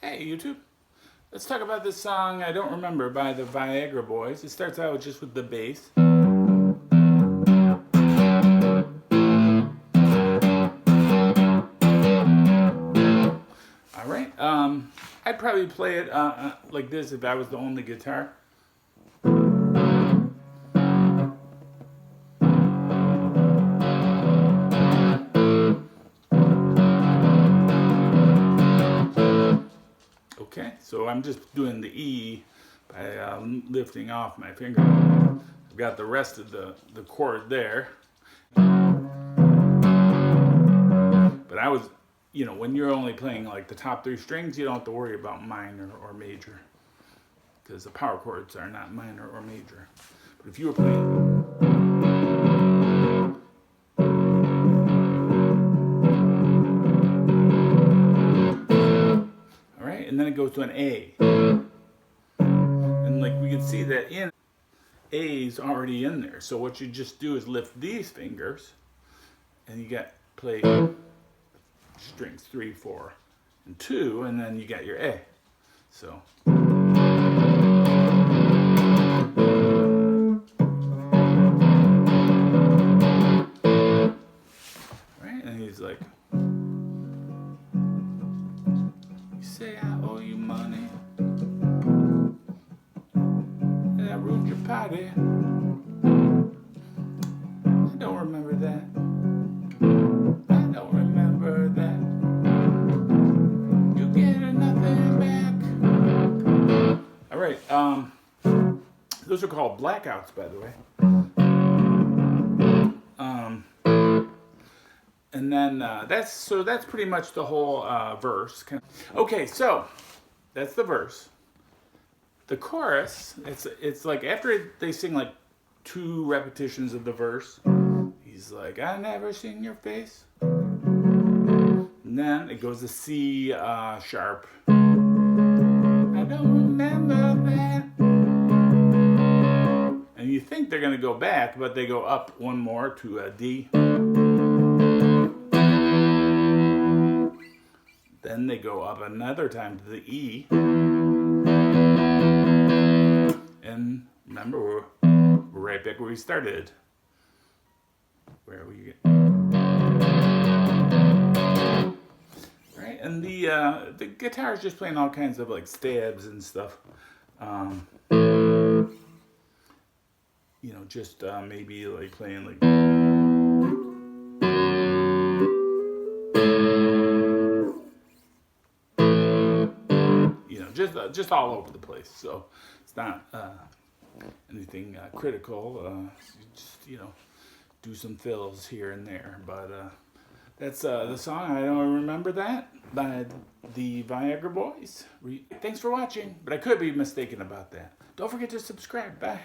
Hey YouTube, let's talk about this song I don't remember by the Viagra Boys. It starts out just with the bass. Alright, I'd probably play it like this if I was the only guitar. Okay, so I'm just doing the E by lifting off my finger. I've got the rest of the chord there. But I was, when you're only playing like the top three strings, you don't have to worry about minor or major. Because the power chords are not minor or major. But if you were playing... and then it goes to an A. And like we can see that in A's already in there. So what you just do is lift these fingers and you got play strings 3, 4, and 2, and then you got your A. So right, and he's like, say I owe you money, and I ruined your party. I don't remember that. I don't remember that. You get nothing back. All right, those are called blackouts, by the way. And then that's pretty much the whole verse. Okay, so that's the verse. The chorus, it's like after they sing like 2 repetitions of the verse, he's like, I never seen your face. And then it goes to C sharp. I don't remember that. And you think they're gonna go back, but they go up one more to a D. Then they go up another time to the E. And remember, we're right back where we started. Where we get. Right, and the guitar is just playing all kinds of like stabs and stuff. Just maybe like playing like. Just all over the place. So it's not anything critical. Just do some fills here and there. But that's the song. I don't remember that by the Viagra Boys. Thanks for watching. But I could be mistaken about that. Don't forget to subscribe. Bye.